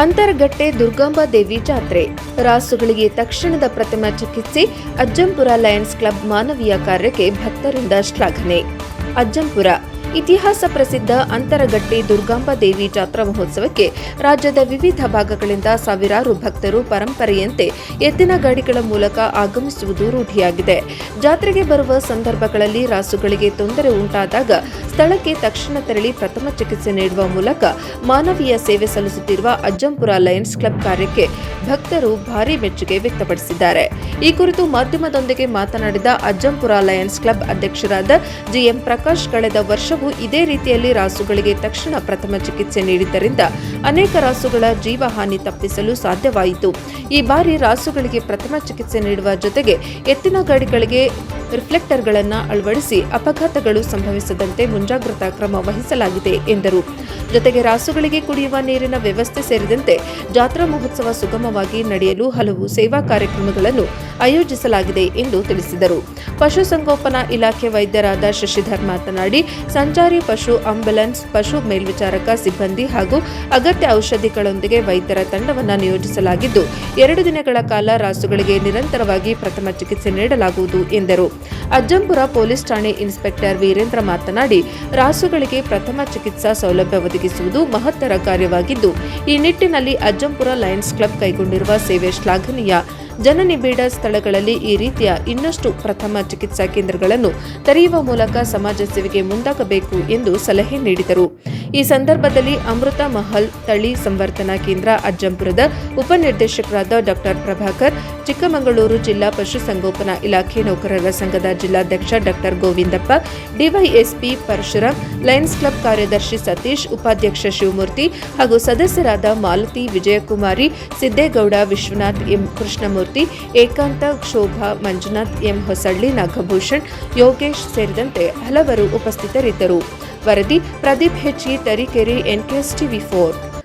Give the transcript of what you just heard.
ಅಂತರಗಟ್ಟೆ ದುರ್ಗಾಂಬಾ ದೇವಿ ಜಾತ್ರೆ, ರಾಸುಗಳಿಗೆ ತಕ್ಷಣದ ಪ್ರಥಮ ಚಿಕಿತ್ಸೆ, ಅಜ್ಜಂಪುರ ಲಯನ್ಸ್ ಕ್ಲಬ್ ಮಾನವೀಯ ಕಾರ್ಯಕ್ಕೆ ಭಕ್ತರಿಂದ ಶ್ಲಾಘನೆ. ಅಜ್ಜಂಪುರ ಇತಿಹಾಸ ಪ್ರಸಿದ್ಧ ಅಂತರಗಟ್ಟೆ ದುರ್ಗಾಂಬಾ ದೇವಿ ಜಾತ್ರಾ ಮಹೋತ್ಸವಕ್ಕೆ ರಾಜ್ಯದ ವಿವಿಧ ಭಾಗಗಳಿಂದ ಸಾವಿರಾರು ಭಕ್ತರು ಪರಂಪರೆಯಂತೆ ಎತ್ತಿನ ಗಾಡಿಗಳ ಮೂಲಕ ಆಗಮಿಸುವುದು ರೂಢಿಯಾಗಿದೆ. ಜಾತ್ರೆಗೆ ಬರುವ ಸಂದರ್ಭಗಳಲ್ಲಿ ರಾಸುಗಳಿಗೆ ತೊಂದರೆ ಉಂಟಾದಾಗ ಸ್ಥಳಕ್ಕೆ ತಕ್ಷಣ ತೆರಳಿ ಪ್ರಥಮ ಚಿಕಿತ್ಸೆ ನೀಡುವ ಮೂಲಕ ಮಾನವೀಯ ಸೇವೆ ಸಲ್ಲಿಸುತ್ತಿರುವ ಅಜ್ಜಂಪುರ ಲಯನ್ಸ್ ಕ್ಲಬ್ ಕಾರ್ಯಕ್ಕೆ ಭಕ್ತರು ಭಾರೀ ಮೆಚ್ಚುಗೆ ವ್ಯಕ್ತಪಡಿಸಿದ್ದಾರೆ. ಈ ಕುರಿತು ಮಾಧ್ಯಮದೊಂದಿಗೆ ಮಾತನಾಡಿದ ಅಜ್ಜಂಪುರ ಲಯನ್ಸ್ ಕ್ಲಬ್ ಅಧ್ಯಕ್ಷರಾದ ಜಿಎಂ ಪ್ರಕಾಶ್, ಕಳೆದ ವರ್ಷವೂ ಇದೇ ರೀತಿಯಲ್ಲಿ ರಾಸುಗಳಿಗೆ ತಕ್ಷಣ ಪ್ರಥಮ ಚಿಕಿತ್ಸೆ ನೀಡಿದ್ದರಿಂದ ಅನೇಕ ರಾಸುಗಳ ಜೀವಹಾನಿ ತಪ್ಪಿಸಲು ಸಾಧ್ಯವಾಯಿತು. ಈ ಬಾರಿ ರಾಸುಗಳಿಗೆ ಪ್ರಥಮ ಚಿಕಿತ್ಸೆ ನೀಡುವ ಜೊತೆಗೆ ಎತ್ತಿನ ಗಾಡಿಗಳಿಗೆ ರಿಫ್ಲೆಕ್ಟರ್ಗಳನ್ನು ಅಳವಡಿಸಿ ಅಪಘಾತಗಳು ಸಂಭವಿಸದಂತೆ ಮುಂಜಾಗ್ರತಾ ಕ್ರಮ ವಹಿಸಲಾಗಿದೆ ಎಂದರು. ಜೊತೆಗೆ ರಾಸುಗಳಿಗೆ ಕುಡಿಯುವ ನೀರಿನ ವ್ಯವಸ್ಥೆ ಸೇರಿದಂತೆ ಜಾತ್ರಾ ಮಹೋತ್ಸವ ಸುಗಮವಾಗಿ ನಡೆಯಲು ಹಲವು ಸೇವಾ ಕಾರ್ಯಕ್ರಮಗಳನ್ನು ಆಯೋಜಿಸಲಾಗಿದೆ ಎಂದು ತಿಳಿಸಿದರು. ಪಶುಸಂಗೋಪನಾ ಇಲಾಖೆ ವೈದ್ಯರಾದ ಶಶಿಧರ್ ಮಾತನಾಡಿ, ಸಂಚಾರಿ ಪಶು ಆಂಬ್ಯುಲೆನ್ಸ್, ಪಶು ಮೇಲ್ವಿಚಾರಕ ಸಿಬ್ಬಂದಿ ಹಾಗೂ ಅಗತ್ಯ ಔಷಧಿಗಳೊಂದಿಗೆ ವೈದ್ಯರ ತಂಡವನ್ನು ನಿಯೋಜಿಸಲಾಗಿದ್ದು 2 ದಿನಗಳ ಕಾಲ ರಾಸುಗಳಿಗೆ ನಿರಂತರವಾಗಿ ಪ್ರಥಮ ಚಿಕಿತ್ಸೆ ನೀಡಲಾಗುವುದು ಎಂದರು. ಅಜ್ಜಂಪುರ ಪೊಲೀಸ್ ಠಾಣೆ ಇನ್ಸ್ಪೆಕ್ಟರ್ ವೀರೇಂದ್ರ ಮಾತನಾಡಿ, ರಾಸುಗಳಿಗೆ ಪ್ರಥಮ ಚಿಕಿತ್ಸಾ ಸೌಲಭ್ಯ ಒದಗಿಸುವುದು ಮಹತ್ತರ ಕಾರ್ಯವಾಗಿದ್ದು, ಈ ನಿಟ್ಟಿನಲ್ಲಿ ಅಜ್ಜಂಪುರ ಲಯನ್ಸ್ ಕ್ಲಬ್ ಕೈಗೊಂಡಿರುವ ಸೇವೆ ಶ್ಲಾಘನೀಯ. ಜನನಿಬಿಡ ಸ್ಥಳಗಳಲ್ಲಿ ಈ ರೀತಿಯ ಇನ್ನಷ್ಟು ಪ್ರಥಮ ಚಿಕಿತ್ಸಾ ಕೇಂದ್ರಗಳನ್ನು ತೆರೆಯುವ ಮೂಲಕ ಸಮಾಜ ಸೇವೆಗೆ ಮುಂದಾಗಬೇಕು ಎಂದು ಸಲಹೆ ನೀಡಿದರು. ಈ ಸಂದರ್ಭದಲ್ಲಿ ಅಮೃತ ಮಹಲ್ ತಳಿ ಸಂವರ್ಧನಾ ಕೇಂದ್ರ ಅಜ್ಜಂಪುರದ ಉಪನಿರ್ದೇಶಕರಾದ ಡಾ ಪ್ರಭಾಕರ್, ಚಿಕ್ಕಮಗಳೂರು ಜಿಲ್ಲಾ ಪಶುಸಂಗೋಪನಾ ಇಲಾಖೆ ನೌಕರರ ಸಂಘದ ಜಿಲ್ಲಾಧ್ಯಕ್ಷ ಡಾ Govindappa, DYSP Parashuram, Lions club ಕಾರ್ಯದರ್ಶಿ ಸತೀಶ್, ಉಪಾಧ್ಯಕ್ಷ ಶಿವಮೂರ್ತಿ ಹಾಗೂ ಸದಸ್ಯರಾದ ಮಾಲತಿ, ವಿಜಯಕುಮಾರಿ, ಸಿದ್ದೇಗೌಡ, ವಿಶ್ವನಾಥ್, ಎಂ ಕೃಷ್ಣಮೂರ್ತಿ, ಏಕಾಂತ, ಶೋಭಾ, ಮಂಜುನಾಥ್, ಎಂ ಹೊಸಳ್ಳಿ, ನಾಗಭೂಷಣ್, ಯೋಗೇಶ್ ಸೇರಿದಂತೆ ಹಲವರು ಉಪಸ್ಥಿತರಿದ್ದರು. ವರದಿ ಪ್ರದೀಪ್ ಹೆಚ್ಚಿ, ತರೀಕೆರೆ, NKS TV4.